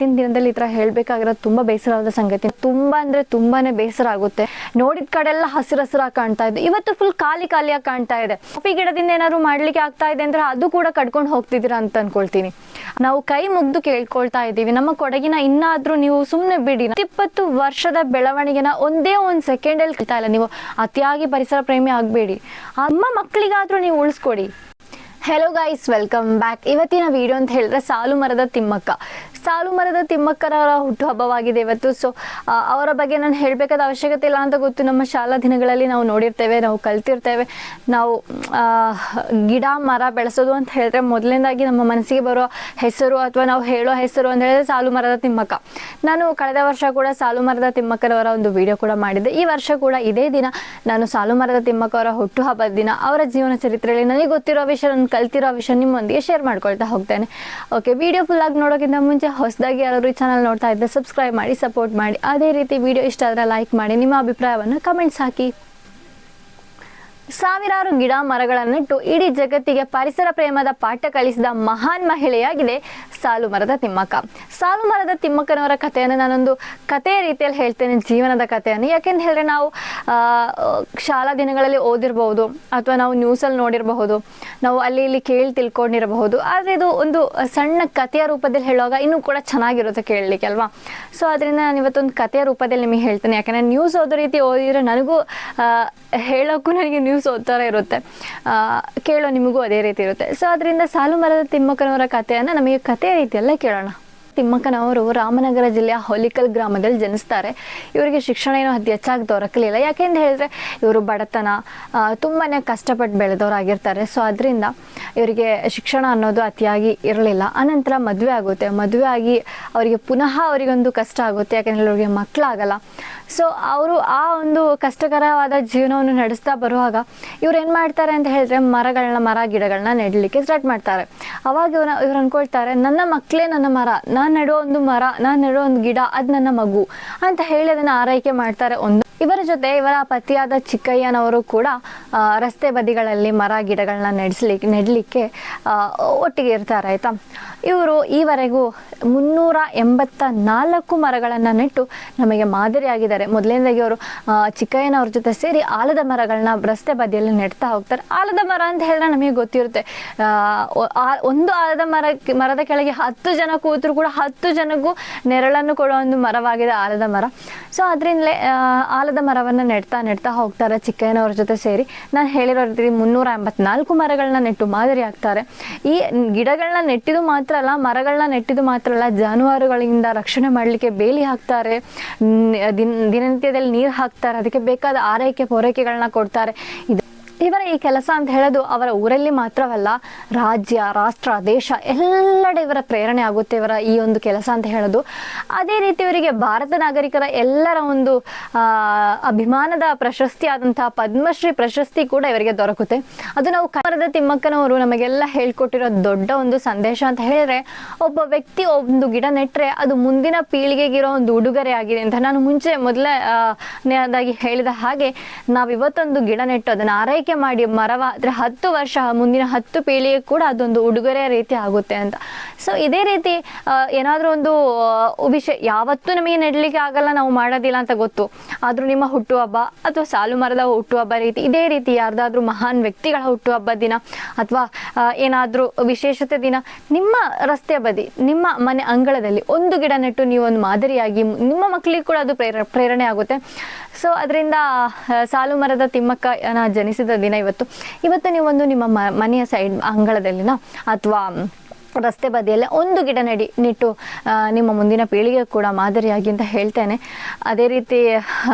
ಇಂದಿನ ದಿನದಲ್ಲಿ ಈ ತರ ಹೇಳ್ಬೇಕಾಗಿರೋದು ತುಂಬಾ ಬೇಸರವಾದ ಸಂಗತಿ. ತುಂಬಾ ಅಂದ್ರೆ ತುಂಬಾನೇ ಬೇಸರ ಆಗುತ್ತೆ. ನೋಡಿದ ಕಡೆಲ್ಲ ಹಸಿರಾಗಿ ಕಾಣ್ತಾ ಇದೆ, ಇವತ್ತು ಫುಲ್ ಖಾಲಿಯಾಗಿ ಕಾಣ್ತಾ ಇದೆ. ಕಾಫಿ ಗಿಡದಿಂದ ಏನಾದ್ರು ಮಾಡ್ಲಿಕ್ಕೆ ಆಗ್ತಾ ಇದೆ ಅಂದ್ರೆ ಅದು ಕೂಡ ಕಟ್ಕೊಂಡು ಹೋಗ್ತಿದ್ದೀರಾ ಅಂತ ಅನ್ಕೊಳ್ತೀನಿ. ನಾವು ಕೈ ಮುಗ್ದು ಕೇಳ್ಕೊಳ್ತಾ ಇದ್ದೀವಿ, ನಮ್ಮ ಕೊಡಗಿನ ಇನ್ನಾದ್ರೂ ನೀವು ಸುಮ್ನೆ ಬಿಡಿ. 20 ವರ್ಷದ ಬೆಳವಣಿಗೆನ ಒಂದೇ ಒಂದು ಸೆಕೆಂಡ್ ಅಲ್ಲಿ ಕಳ್ತಾ ಇಲ್ಲ. ನೀವು ಅತಿಯಾಗಿ ಪರಿಸರ ಪ್ರೇಮಿ ಆಗ್ಬೇಡಿ, ಅಮ್ಮ ಮಕ್ಕಳಿಗಾದ್ರೂ ನೀವು ಉಳಿಸ್ಕೊಡಿ. Hello guys, welcome back. ಇವತ್ತಿನ ವಿಡಿಯೋ ಅಂತ ಹೇಳಿದ್ರೆ ಸಾಲು ಮರದ ತಿಮ್ಮಕ್ಕರವರ ಹುಟ್ಟುಹಬ್ಬವಾಗಿದೆ ಇವತ್ತು. ಸೊ ಅವರ ಬಗ್ಗೆ ನಾನು ಹೇಳಬೇಕಾದ ಅವಶ್ಯಕತೆ ಇಲ್ಲ ಅಂತ ಗೊತ್ತು. ನಮ್ಮ ಶಾಲಾ ದಿನಗಳಲ್ಲಿ ನಾವು ನೋಡಿರ್ತೇವೆ, ನಾವು ಕಲ್ತಿರ್ತೇವೆ. ನಾವು ಗಿಡ ಮರ ಬೆಳೆಸೋದು ಅಂತ ಹೇಳಿದ್ರೆ ಮೊದಲನೇದಾಗಿ ನಮ್ಮ ಮನಸ್ಸಿಗೆ ಬರೋ ಹೆಸರು ಅಥವಾ ನಾವು ಹೇಳೋ ಹೆಸರು ಅಂತ ಹೇಳಿದ್ರೆ ಸಾಲು ಮರದ ತಿಮ್ಮಕ್ಕ. ನಾನು ಕಳೆದ ವರ್ಷ ಕೂಡ ಸಾಲು ಮರದ ತಿಮ್ಮಕ್ಕರವರ ಒಂದು ವಿಡಿಯೋ ಕೂಡ ಮಾಡಿದ್ದೆ. ಈ ವರ್ಷ ಕೂಡ ಇದೇ ದಿನ ನಾನು ಸಾಲು ಮರದ ತಿಮ್ಮಕ್ಕವರ ಹುಟ್ಟುಹಬ್ಬದ ದಿನ ಅವರ ಜೀವನ ಚರಿತ್ರೆಯಲ್ಲಿ ನನಗೆ ಗೊತ್ತಿರೋ ವಿಷಯ, ನಾನು ಕಲ್ತಿರೋ ವಿಷಯ ನಿಮ್ಮೊಂದಿಗೆ ಶೇರ್ ಮಾಡ್ಕೊಳ್ತಾ ಹೋಗ್ತೇನೆ. ಓಕೆ, ವಿಡಿಯೋ ಫುಲ್ ಆಗಿ ನೋಡೋಕ್ಕಿಂತ ಮುಂಚೆ ಹೊಸದಾಗಿ ಯಾರಾದರೂ ಈ ಚಾನಲ್ ನೋಡ್ತಾ ಇದ್ದರೆ ಸಬ್ಸ್ಕ್ರೈಬ್ ಮಾಡಿ, ಸಪೋರ್ಟ್ ಮಾಡಿ. ಅದೇ ರೀತಿ ವಿಡಿಯೋ ಇಷ್ಟ ಆದರೆ ಲೈಕ್ ಮಾಡಿ, ನಿಮ್ಮ ಅಭಿಪ್ರಾಯವನ್ನು ಕಮೆಂಟ್ಸ್ ಹಾಕಿ. ಸಾವಿರಾರು ಗಿಡ ಮರಗಳನ್ನಿಟ್ಟು ಇಡೀ ಜಗತ್ತಿಗೆ ಪರಿಸರ ಪ್ರೇಮದ ಪಾಠ ಕಲಿಸಿದ ಮಹಾನ್ ಮಹಿಳೆಯಾಗಿದೆ ಸಾಲು ಮರದ ತಿಮ್ಮಕ್ಕ. ಸಾಲು ಮರದ ತಿಮ್ಮಕ್ಕನವರ ಕಥೆಯನ್ನು ನಾನೊಂದು ಕಥೆಯ ರೀತಿಯಲ್ಲಿ ಹೇಳ್ತೇನೆ, ಜೀವನದ ಕಥೆಯನ್ನು. ಯಾಕೆಂತ ಹೇಳಿದ್ರೆ ನಾವು ಶಾಲಾ ದಿನಗಳಲ್ಲಿ ಓದಿರಬಹುದು ಅಥವಾ ನಾವು ನ್ಯೂಸಲ್ಲಿ ನೋಡಿರಬಹುದು, ನಾವು ಅಲ್ಲಿ ಇಲ್ಲಿ ಕೇಳಿ ತಿಳ್ಕೊಂಡಿರಬಹುದು. ಆದರೆ ಇದು ಒಂದು ಸಣ್ಣ ಕಥೆಯ ರೂಪದಲ್ಲಿ ಹೇಳುವಾಗ ಇನ್ನೂ ಕೂಡ ಚೆನ್ನಾಗಿರುತ್ತೆ ಕೇಳಲಿಕ್ಕೆ ಅಲ್ವಾ. ಸೊ ಅದರಿಂದ ನಾನು ಇವತ್ತೊಂದು ಕಥೆಯ ರೂಪದಲ್ಲಿ ನಿಮಗೆ ಹೇಳ್ತೇನೆ. ಯಾಕಂದರೆ ನ್ಯೂಸ್ ಓದೋ ರೀತಿ ಓದಿದ್ರೆ ನನಗೂ ಹೇಳೋಕ್ಕೂ ನನಗೆ ನ್ಯೂಸ್ ಓದ್ತಾರ ಇರುತ್ತೆ, ಕೇಳೋ ನಿಮಗೂ ಅದೇ ರೀತಿ ಇರುತ್ತೆ. ಸೊ ಅದರಿಂದ ಸಾಲು ಮರದ ತಿಮ್ಮಕ್ಕನವರ ಕಥೆಯನ್ನು ನಮಗೆ ಕಥೆಯ ರೀತಿಯಲ್ಲೇ ಕೇಳೋಣ. ತಿಮ್ಮಕ್ಕನವರು ರಾಮನಗರ ಜಿಲ್ಲೆಯ ಹೊಲಿಕಲ್ ಗ್ರಾಮದಲ್ಲಿ ಜನಿಸ್ತಾರೆ. ಇವರಿಗೆ ಶಿಕ್ಷಣ ಏನೋ ಅತಿ ಹೆಚ್ಚಾಗಿ ದೊರಕಲಿಲ್ಲ. ಯಾಕೆಂತ ಹೇಳಿದ್ರೆ ಇವರು ಬಡತನ, ತುಂಬಾ ಕಷ್ಟಪಟ್ಟು ಬೆಳೆದವರಾಗಿರ್ತಾರೆ. ಸೊ ಅದರಿಂದ ಇವರಿಗೆ ಶಿಕ್ಷಣ ಅನ್ನೋದು ಅತಿಯಾಗಿ ಇರಲಿಲ್ಲ. ಆನಂತರ ಮದುವೆ ಆಗುತ್ತೆ. ಮದುವೆ ಆಗಿ ಅವರಿಗೆ ಪುನಃ ಅವರಿಗೊಂದು ಕಷ್ಟ ಆಗುತ್ತೆ, ಯಾಕೆಂದರೆ ಅವ್ರಿಗೆ ಮಕ್ಕಳಾಗಲ್ಲ. ಸೊ ಅವರು ಆ ಒಂದು ಕಷ್ಟಕರವಾದ ಜೀವನವನ್ನು ನಡೆಸ್ತಾ ಬರುವಾಗ ಇವ್ರು ಏನು ಮಾಡ್ತಾರೆ ಅಂತ ಹೇಳಿದ್ರೆ ಮರ ಗಿಡಗಳನ್ನ ನೆಡಲಿಕ್ಕೆ ಸ್ಟಾರ್ಟ್ ಮಾಡ್ತಾರೆ. ಅವಾಗ ಇವ್ರು ಅಂದ್ಕೊಳ್ತಾರೆ, ನನ್ನ ಮಕ್ಕಳೇ ನನ್ನ ಮರ, ನಾನು ನೆಡೋ ಒಂದು ಮರ, ನಾನು ನೆಡೋ ಒಂದು ಗಿಡ, ಅದು ನನ್ನ ಮಗು ಅಂತ ಹೇಳಿ ಅದನ್ನು ಆರೈಕೆ ಮಾಡ್ತಾರೆ. ಇವರ ಜೊತೆ ಇವರ ಪತಿಯಾದ ಚಿಕ್ಕಯ್ಯನವರು ಕೂಡ ರಸ್ತೆ ಬದಿಗಳಲ್ಲಿ ಮರ ಗಿಡಗಳನ್ನ ನೆಡಲಿಕ್ಕೆ ಒಟ್ಟಿಗೆ ಇರ್ತಾರೆ ಆಯಿತಾ. ಇವರು ಈವರೆಗೂ 384 ಮರಗಳನ್ನು ನೆಟ್ಟು ನಮಗೆ ಮಾದರಿಯಾಗಿದ್ದಾರೆ. ಮೊದಲನೇದಾಗಿ ಅವರು ಚಿಕ್ಕಯ್ಯನವ್ರ ಜೊತೆ ಸೇರಿ ಆಲದ ಮರಗಳನ್ನ ರಸ್ತೆ ಬದಿಯಲ್ಲಿ ನೆಡ್ತಾ ಹೋಗ್ತಾರೆ. ಆಲದ ಮರ ಅಂತ ಹೇಳಿದ್ರೆ ನಮಗೆ ಗೊತ್ತಿರುತ್ತೆ, ಒಂದು ಆಲದ ಮರದ ಕೆಳಗೆ 10 ಜನ ಕೂತರು ಕೂಡ 10 ಜನಕ್ಕೂ ನೆರಳನ್ನು ಕೊಡೋ ಒಂದು ಮರವಾಗಿದೆ ಆಲದ ಮರ. ಸೊ ಅದರಿಂದಲೇ ಆಲದ ಮರವನ್ನು ನೆಡ್ತಾ ಹೋಗ್ತಾರೆ ಚಿಕ್ಕಯ್ಯನವ್ರ ಜೊತೆ ಸೇರಿ. ನಾನು ಹೇಳಿರೋ ರೀತಿ 384 ಮರಗಳನ್ನ ನೆಟ್ಟು ಮಾದರಿ ಆಗ್ತಾರೆ. ಈ ಗಿಡಗಳನ್ನ ನೆಟ್ಟಿದ್ದು ಮಾತ್ರ ಅಲ್ಲ, ಮರಗಳನ್ನ ನೆಟ್ಟಿದ್ದು ಮಾತ್ರ ಅಲ್ಲ, ಜಾನುವಾರುಗಳಿಂದ ರಕ್ಷಣೆ ಮಾಡಲಿಕ್ಕೆ ಬೇಲಿ ಹಾಕ್ತಾರೆ, ದಿನನಿತ್ಯದಲ್ಲಿ ನೀರು ಹಾಕ್ತಾರೆ, ಅದಕ್ಕೆ ಬೇಕಾದ ಆರೈಕೆ ಪೂರೈಕೆಗಳನ್ನ ಕೊಡ್ತಾರೆ. ಇವರ ಈ ಕೆಲಸ ಅಂತ ಹೇಳೋದು ಅವರ ಊರಲ್ಲಿ ಮಾತ್ರವಲ್ಲ, ರಾಜ್ಯ, ರಾಷ್ಟ್ರ, ದೇಶ ಎಲ್ಲೆಡೆ ಇವರ ಪ್ರೇರಣೆ ಆಗುತ್ತೆ ಇವರ ಈ ಒಂದು ಕೆಲಸ ಅಂತ ಹೇಳೋದು. ಅದೇ ರೀತಿ ಇವರಿಗೆ ಭಾರತ ನಾಗರಿಕರ ಎಲ್ಲರ ಒಂದು ಅಭಿಮಾನದ ಪ್ರಶಸ್ತಿ ಆದಂತಹ ಪದ್ಮಶ್ರೀ ಪ್ರಶಸ್ತಿ ಕೂಡ ಇವರಿಗೆ ದೊರಕುತ್ತೆ. ಅದು ನಾವು ಮರದ ತಿಮ್ಮಕ್ಕನವರು ನಮಗೆಲ್ಲ ಹೇಳ್ಕೊಟ್ಟಿರೋ ದೊಡ್ಡ ಒಂದು ಸಂದೇಶ ಅಂತ ಹೇಳಿದ್ರೆ, ಒಬ್ಬ ವ್ಯಕ್ತಿ ಒಂದು ಗಿಡ ನೆಟ್ಟರೆ ಅದು ಮುಂದಿನ ಪೀಳಿಗೆಗಿರೋ ಒಂದು ಉಡುಗೊರೆ ಆಗಿದೆ ಅಂತ. ನಾನು ಮೊದಲನೇದಾಗಿ ಹೇಳಿದ ಹಾಗೆ ನಾವಿವತ್ತೊಂದು ಗಿಡ ನೆಟ್ಟು ಅದನ್ನು ಆರೈಕೆ ಮಾಡಿ ಮರವಾದ್ರೆ 10 ವರ್ಷ ಮುಂದಿನ 10 ಪೀಳಿಗೆ ಕೂಡ ಅದೊಂದು ಉಡುಗೊರೆ ರೀತಿ ಆಗುತ್ತೆ ಅಂತ. ಸೊ ಇದೇ ರೀತಿ ಏನಾದ್ರೂ ಒಂದು ವಿಷಯ ಯಾವತ್ತೂ ನಮಗೆ ನೆಡಲಿಕ್ಕೆ ಆಗಲ್ಲ, ನಾವು ಮಾಡೋದಿಲ್ಲ ಅಂತ ಗೊತ್ತು. ಆದ್ರೂ ನಿಮ್ಮ ಹುಟ್ಟುಹಬ್ಬ ಅಥವಾ ಸಾಲು ಮರದ ಹುಟ್ಟುಹಬ್ಬ ರೀತಿ ಇದೇ ರೀತಿ ಯಾರ್ದಾದ್ರೂ ಮಹಾನ್ ವ್ಯಕ್ತಿಗಳ ಹುಟ್ಟುಹಬ್ಬ ದಿನ ಅಥವಾ ಏನಾದ್ರೂ ವಿಶೇಷತೆ ದಿನ ನಿಮ್ಮ ರಸ್ತೆ ಬದಿ, ನಿಮ್ಮ ಮನೆ ಅಂಗಳದಲ್ಲಿ ಒಂದು ಗಿಡ ನೆಟ್ಟು ನೀವು ಒಂದು ಮಾದರಿಯಾಗಿ ನಿಮ್ಮ ಮಕ್ಕಳಿಗೆ ಕೂಡ ಅದು ಪ್ರೇರಣೆ ಆಗುತ್ತೆ. ಸೊ ಅದರಿಂದ ಸಾಲು ಮರದ ತಿಮ್ಮಕ್ಕನ ಜನಿಸಿದ ದಿನ ಇವತ್ತು ನೀವೊಂದು ನಿಮ್ಮ ಮನೆಯ ಸೈಡ್ ಅಂಗಳದಲ್ಲಿನ ಅಥವಾ ರಸ್ತೆ ಬದಿಯಲ್ಲೇ ಒಂದು ಗಿಡ ನೆಟ್ಟು ನಿಮ್ಮ ಮುಂದಿನ ಪೀಳಿಗೆ ಕೂಡ ಮಾದರಿಯಾಗಿ ಅಂತ ಹೇಳ್ತೇನೆ. ಅದೇ ರೀತಿ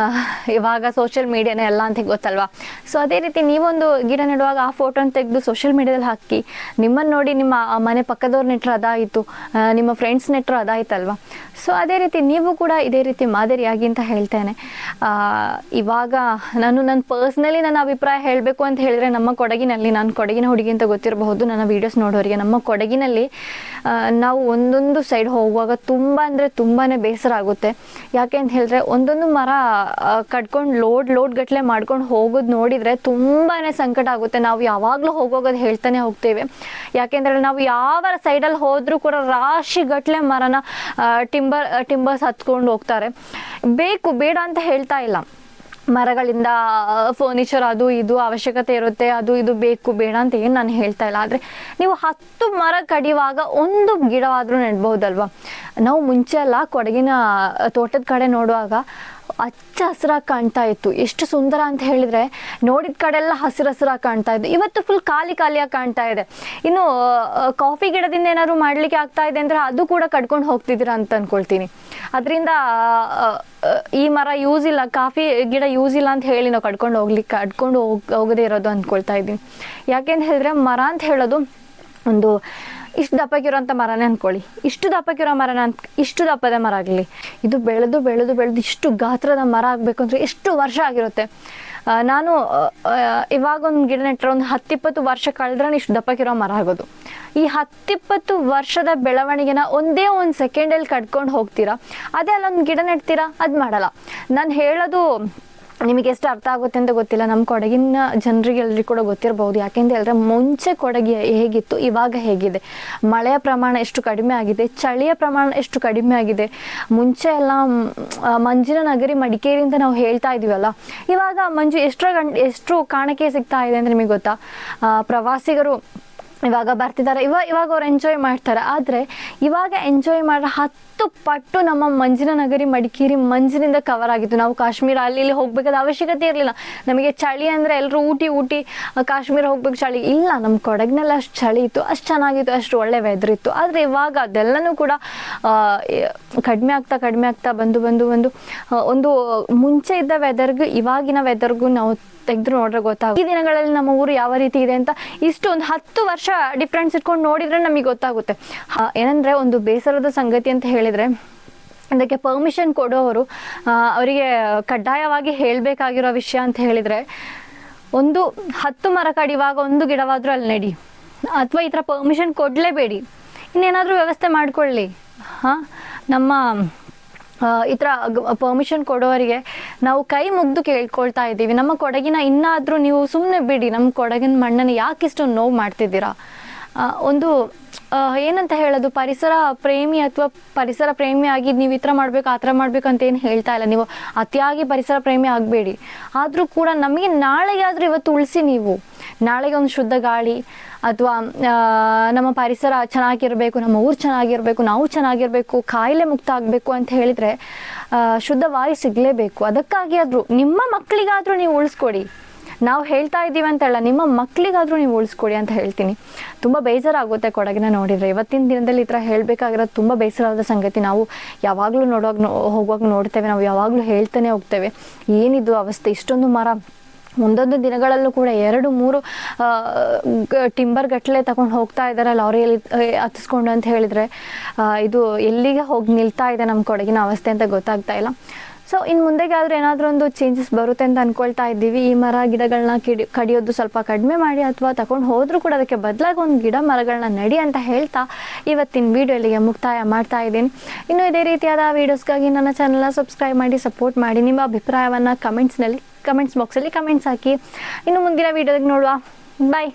ಇವಾಗ ಸೋಷಿಯಲ್ ಮೀಡಿಯಾನೇ ಎಲ್ಲ ಅಂತ ಗೊತ್ತಲ್ವಾ. ಸೊ ಅದೇ ರೀತಿ ನೀವೊಂದು ಗಿಡ ನೆಡುವಾಗ ಆ ಫೋಟೋನ ತೆಗೆದು ಸೋಷಿಯಲ್ ಮೀಡಿಯಾದಲ್ಲಿ ಹಾಕಿ, ನಿಮ್ಮನ್ನು ನೋಡಿ ನಿಮ್ಮ ಮನೆ ಪಕ್ಕದವ್ರು ನೆಟ್ಟರು ಅದಾಯಿತು, ನಿಮ್ಮ ಫ್ರೆಂಡ್ಸ್ ನೆಟ್ಟರು ಅದಾಯ್ತಲ್ವಾ. ಸೊ ಅದೇ ರೀತಿ ನೀವು ಕೂಡ ಇದೇ ರೀತಿ ಮಾದರಿಯಾಗಿ ಅಂತ ಹೇಳ್ತೇನೆ. ಇವಾಗ ನನ್ನ ಪರ್ಸ್ನಲಿ ನನ್ನ ಅಭಿಪ್ರಾಯ ಹೇಳಬೇಕು ಅಂತ ಹೇಳಿದರೆ, ನಮ್ಮ ಕೊಡಗಿನಲ್ಲಿ, ನಾನು ಕೊಡಗಿನ ಹುಡುಗಿ ಅಂತ ಗೊತ್ತಿರಬಹುದು ನನ್ನ ವೀಡಿಯೋಸ್ ನೋಡೋರಿಗೆ, ನಮ್ಮ ಕೊಡಗಿನಲ್ಲಿ ನಾವು ಒಂದೊಂದು ಸೈಡ್ ಹೋಗುವಾಗ ತುಂಬ ಅಂದರೆ ತುಂಬಾ ಬೇಸರ ಆಗುತ್ತೆ. ಯಾಕೆ ಅಂತ ಹೇಳಿದ್ರೆ, ಒಂದೊಂದು ಮರ ಕಟ್ಕೊಂಡು ಲೋಡ್ ಗಟ್ಟಲೆ ಮಾಡ್ಕೊಂಡು ಹೋಗೋದು ನೋಡಿದರೆ ತುಂಬಾ ಸಂಕಟ ಆಗುತ್ತೆ. ನಾವು ಯಾವಾಗಲೂ ಹೋಗೋದು ಹೇಳ್ತಾನೆ ಹೋಗ್ತೇವೆ. ಯಾಕೆಂದರೆ ನಾವು ಯಾವ ಸೈಡಲ್ಲಿ ಹೋದರೂ ಕೂಡ ರಾಶಿ ಗಟ್ಟಲೆ ಮರನ ಟಿಂಬರ್ಸ್ ಹತ್ಕೊಂಡು ಹೋಗ್ತಾರೆ. ಬೇಕು ಬೇಡ ಅಂತ ಹೇಳ್ತಾ ಇಲ್ಲ, ಮರಗಳಿಂದ ಫರ್ನಿಚರ್ ಅದು ಇದು ಅವಶ್ಯಕತೆ ಇರುತ್ತೆ, ಅದು ಇದು ಬೇಕು ಬೇಡ ಅಂತ ಏನು ನಾನು ಹೇಳ್ತಾ ಇಲ್ಲ. ಆದರೆ ನೀವು 10 ಮರ ಕಡಿಯುವಾಗ ಒಂದು ಗಿಡವಾದರೂ ನೆಡ್ಬಹುದಲ್ವ. ನಾವು ಮುಂಚೆ ಎಲ್ಲ ಕೊಡಗಿನ ತೋಟದ ಕಡೆ ನೋಡುವಾಗ ಹಚ್ಚ ಹಸಿರಾಗಿ ಕಾಣ್ತಾ ಇತ್ತು. ಎಷ್ಟು ಸುಂದರ ಅಂತ ಹೇಳಿದರೆ, ನೋಡಿದ ಕಡೆ ಎಲ್ಲ ಹಸಿರಾಗಿ ಕಾಣ್ತಾ ಇತ್ತು. ಇವತ್ತು ಫುಲ್ ಖಾಲಿಯಾಗಿ ಕಾಣ್ತಾ ಇದೆ. ಇನ್ನು ಕಾಫಿ ಗಿಡದಿಂದ ಏನಾದ್ರು ಮಾಡ್ಲಿಕ್ಕೆ ಆಗ್ತಾ ಇದೆ ಅಂದರೆ ಅದು ಕೂಡ ಕಟ್ಕೊಂಡು ಹೋಗ್ತಿದ್ದೀರಾ ಅಂತ ಅನ್ಕೊಳ್ತೀನಿ. ಅದರಿಂದ ಈ ಮರ ಯೂಸ್ ಇಲ್ಲ, ಕಾಫಿ ಗಿಡ ಯೂಸ್ ಇಲ್ಲ ಅಂತ ಹೇಳಿ ನಾವು ಕಟ್ಕೊಂಡು ಹೋಗದೇ ಇರೋದು ಅಂದ್ಕೊಳ್ತಾ ಇದ್ದೀನಿ. ಯಾಕೆಂತ ಹೇಳಿದ್ರೆ, ಮರ ಅಂತ ಹೇಳೋದು ಒಂದು ಇಷ್ಟು ದಪ್ಪಕ್ಕಿರೋಂಥ ಮರನೇ ಅಂದ್ಕೊಳ್ಳಿ, ಇಷ್ಟು ದಪ್ಪಕ್ಕಿರೋ ಮರನ ಇಷ್ಟು ದಪ್ಪದ ಮರ ಆಗಲಿ, ಇದು ಬೆಳೆದು ಇಷ್ಟು ಗಾತ್ರದ ಮರ ಆಗಬೇಕು ಅಂದರೆ ಎಷ್ಟು ವರ್ಷ ಆಗಿರುತ್ತೆ. ನಾನು ಇವಾಗ ಒಂದು ಗಿಡ ನೆಟ್ಟರೆ ಒಂದು 10-20 ವರ್ಷ ಕಳೆದ್ರೆ ಇಷ್ಟು ದಪ್ಪಕ್ಕಿರೋ ಮರ ಆಗೋದು. ಈ 10-20 ವರ್ಷದ ಬೆಳವಣಿಗೆನ ಒಂದೇ ಒಂದು ಸೆಕೆಂಡಲ್ಲಿ ಕಟ್ಕೊಂಡು ಹೋಗ್ತೀರಾ. ಅದೇ ಅಲ್ಲೊಂದು ಗಿಡ ನೆಡ್ತೀರಾ, ಅದು ಮಾಡಲ್ಲ. ನಾನು ಹೇಳೋದು ನಿಮಗೆ ಎಷ್ಟು ಅರ್ಥ ಆಗುತ್ತೆ ಅಂತ ಗೊತ್ತಿಲ್ಲ. ನಮ್ಮ ಕೊಡಗಿನ ಜನರಿಗೆ ಎಲ್ರಿಗೂ ಕೂಡ ಗೊತ್ತಿರಬಹುದು. ಯಾಕೆಂತ ಹೇಳಿದ್ರೆ, ಮುಂಚೆ ಕೊಡಗಿ ಹೇಗಿತ್ತು, ಇವಾಗ ಹೇಗಿದೆ, ಮಳೆಯ ಪ್ರಮಾಣ ಎಷ್ಟು ಕಡಿಮೆ ಆಗಿದೆ, ಚಳಿಯ ಪ್ರಮಾಣ ಎಷ್ಟು ಕಡಿಮೆ ಆಗಿದೆ. ಮುಂಚೆ ಎಲ್ಲ ಮಂಜಿನ ನಗರಿ ಮಡಿಕೇರಿ ಅಂತ ನಾವು ಹೇಳ್ತಾ ಇದೀವಲ್ಲ, ಇವಾಗ ಮಂಜು ಎಷ್ಟು ಕಾಣಕ್ಕೆ ಸಿಗ್ತಾ ಇದೆ ಅಂದರೆ ನಿಮಗೆ ಗೊತ್ತಾ. ಪ್ರವಾಸಿಗರು ಇವಾಗ ಬರ್ತಿದ್ದಾರೆ, ಇವಾಗ ಅವ್ರು ಎಂಜಾಯ್ ಮಾಡ್ತಾರೆ. ಆದರೆ ಇವಾಗ ಎಂಜಾಯ್ ಮಾಡೋ 10 ಪಟ್ಟು ನಮ್ಮ ಮಂಜಿನ ನಗರಿ ಮಡಿಕೇರಿ ಮಂಜಿನಿಂದ ಕವರ್ ಆಗಿತ್ತು. ನಾವು ಕಾಶ್ಮೀರ ಅಲ್ಲಿ ಹೋಗ್ಬೇಕಾದ ಅವಶ್ಯಕತೆ ಇರಲಿಲ್ಲ. ನಮಗೆ ಚಳಿ ಅಂದರೆ ಎಲ್ಲರೂ ಊಟಿ ಕಾಶ್ಮೀರ ಹೋಗ್ಬೇಕು, ಚಳಿ ಇಲ್ಲ. ನಮ್ಮ ಕೊಡಗಿನಲ್ಲಿ ಅಷ್ಟು ಚಳಿ ಇತ್ತು, ಅಷ್ಟು ಚೆನ್ನಾಗಿತ್ತು, ಅಷ್ಟು ಒಳ್ಳೆ ವೆದರ್ ಇತ್ತು. ಆದರೆ ಇವಾಗ ಅದೆಲ್ಲನೂ ಕೂಡ ಕಡಿಮೆ ಆಗ್ತಾ ಬಂದು ಒಂದು ಮುಂಚೆ ಇದ್ದ ವೆದರ್ಗೂ ಇವಾಗಿನ ವೆದರ್ಗೂ ನಾವು ತೆಗೆದು ನೋಡ್ರೆ ಗೊತ್ತಾಗುತ್ತೆ. ಈ ದಿನಗಳಲ್ಲಿ ನಮ್ಮ ಊರು ಯಾವ ರೀತಿ ಇದೆ ಅಂತ ಇಷ್ಟು ಒಂದು 10 ವರ್ಷ ಡಿಫ್ರೆನ್ಸ್ ಇಟ್ಕೊಂಡು ನೋಡಿದ್ರೆ ನಮಗೆ ಗೊತ್ತಾಗುತ್ತೆ. ಏನಂದರೆ, ಒಂದು ಬೇಸರದ ಸಂಗತಿ ಅಂತ ಹೇಳಿದರೆ, ಅದಕ್ಕೆ ಪರ್ಮಿಷನ್ ಕೊಡೋರು ಅವರಿಗೆ ಕಡ್ಡಾಯವಾಗಿ ಹೇಳಬೇಕಾಗಿರೋ ವಿಷಯ ಅಂತ ಹೇಳಿದರೆ, ಒಂದು 10 ಮರ ಕಡಿಯುವಾಗ ಒಂದು ಗಿಡವಾದರೂ ಅಲ್ಲಿ ನೆಡಿ, ಅಥವಾ ಈ ಥರ ಪರ್ಮಿಷನ್ ಕೊಡಲೇಬೇಡಿ. ಇನ್ನೇನಾದರೂ ವ್ಯವಸ್ಥೆ ಮಾಡಿಕೊಳ್ಳಿ. ನಮ್ಮ ಈ ಥರ ಪರ್ಮಿಷನ್ ಕೊಡೋರಿಗೆ ನಾವು ಕೈ ಮುಗ್ದು ಕೇಳ್ಕೊಳ್ತಾ ಇದ್ದೀವಿ. ನಮ್ಮ ಕೊಡಗಿನ ಇನ್ನಾದರೂ ನೀವು ಸುಮ್ಮನೆ ಬಿಡಿ, ನಮ್ಮ ಕೊಡಗಿನ ಮಣ್ಣನ್ನು ಯಾಕಿಷ್ಟು ನೋವು ಮಾಡ್ತಿದ್ದೀರಾ. ಒಂದು ಏನಂತ ಹೇಳೋದು, ಪರಿಸರ ಪ್ರೇಮಿ ಅಥವಾ ಪರಿಸರ ಪ್ರೇಮಿ ಆಗಿ ನೀವು ಈ ಥರ ಮಾಡಬೇಕು ಆ ಥರ ಮಾಡಬೇಕು ಅಂತ ಏನು ಹೇಳ್ತಾ ಇಲ್ಲ. ನೀವು ಅತಿಯಾಗಿ ಪರಿಸರ ಪ್ರೇಮಿ ಆಗಬೇಡಿ. ಆದರೂ ಕೂಡ ನಮಗೆ ನಾಳೆಗಾದರೂ ಇವತ್ತು ಉಳಿಸಿ. ನೀವು ನಾಳೆಗೆ ಒಂದು ಶುದ್ಧ ಗಾಳಿ ಅಥವಾ ನಮ್ಮ ಪರಿಸರ ಚೆನ್ನಾಗಿರಬೇಕು, ನಮ್ಮ ಊರು ಚೆನ್ನಾಗಿರಬೇಕು, ನಾವು ಚೆನ್ನಾಗಿರಬೇಕು, ಕಾಯಿಲೆ ಮುಕ್ತ ಆಗಬೇಕು ಅಂತ ಹೇಳಿದರೆ ಶುದ್ಧ ವಾಯು ಸಿಗಲೇಬೇಕು. ಅದಕ್ಕಾಗಿ ಆದರೂ ನಿಮ್ಮ ಮಕ್ಕಳಿಗಾದರೂ ನೀವು ಉಳಿಸ್ಕೊಡಿ. ನಾವು ಹೇಳ್ತಾ ಇದ್ದೀವಿ ಅಂತಲ್ಲ, ನಿಮ್ಮ ಮಕ್ಕಳಿಗಾದರೂ ನೀವು ಉಳಿಸ್ಕೊಡಿ ಅಂತ ಹೇಳ್ತೀನಿ. ತುಂಬ ಬೇಜಾರಾಗುತ್ತೆ ಕೊಡಗಿನ ನೋಡಿದರೆ. ಇವತ್ತಿನ ದಿನದಲ್ಲಿ ಈ ಥರ ಹೇಳಬೇಕಾಗಿರೋದು ತುಂಬ ಬೇಸರವಾದ ಸಂಗತಿ. ನಾವು ಯಾವಾಗಲೂ ಹೋಗುವಾಗ ನೋಡ್ತೇವೆ, ನಾವು ಯಾವಾಗಲೂ ಹೇಳ್ತಾನೆ ಹೋಗ್ತೇವೆ, ಏನಿದು ಅವಸ್ಥೆ. ಇಷ್ಟೊಂದು ಮರ ಒಂದೊಂದು ದಿನಗಳಲ್ಲೂ ಕೂಡ 2-3 ಟಿಂಬರ್ ಗಟ್ಟಲೆ ತಗೊಂಡು ಹೋಗ್ತಾ ಇದ್ದಾರೆ ಲಾರಿಯಲ್ಲಿ ಹತ್ತಿಸ್ಕೊಂಡು ಅಂತ ಹೇಳಿದರೆ, ಇದು ಎಲ್ಲಿಗೆ ಹೋಗಿ ನಿಲ್ತಾ ಇದೆ ನಮ್ಮ ಕೊಡಗಿನ ಅವಸ್ಥೆ ಅಂತ ಗೊತ್ತಾಗ್ತಾ ಇಲ್ಲ. ಸೊ ಇನ್ನು ಮುಂದೆಗಾದರೂ ಏನಾದರೂ ಒಂದು ಚೇಂಜಸ್ ಬರುತ್ತೆ ಅಂತ ಅಂದ್ಕೊಳ್ತಾ ಇದ್ದೀವಿ. ಈ ಮರ ಗಿಡಗಳನ್ನ ಕಡಿಯೋದು ಸ್ವಲ್ಪ ಕಡಿಮೆ ಮಾಡಿ, ಅಥವಾ ತಗೊಂಡು ಹೋದರೂ ಕೂಡ ಅದಕ್ಕೆ ಬದಲಾಗಿ ಒಂದು ಗಿಡ ಮರಗಳನ್ನ ನಡಿ ಅಂತ ಹೇಳ್ತಾ ಇವತ್ತಿನ ವಿಡಿಯೋ ಇಲ್ಲಿಗೆ ಮುಕ್ತಾಯ ಮಾಡ್ತಾ ಇದ್ದೀನಿ. ಇನ್ನು ಇದೇ ರೀತಿಯಾದ ವೀಡಿಯೋಸ್ಗಾಗಿ ನನ್ನ ಚಾನಲ್ನ ಸಬ್ಸ್ಕ್ರೈಬ್ ಮಾಡಿ ಸಪೋರ್ಟ್ ಮಾಡಿ. ನಿಮ್ಮ ಅಭಿಪ್ರಾಯವನ್ನು ಕಮೆಂಟ್ಸ್ ಬಾಕ್ಸಲ್ಲಿ ಕಮೆಂಟ್ಸ್ ಹಾಕಿ. ಇನ್ನು ಮುಂದಿನ ವೀಡಿಯೋದಾಗ ನೋಡುವ. ಬಾಯ್.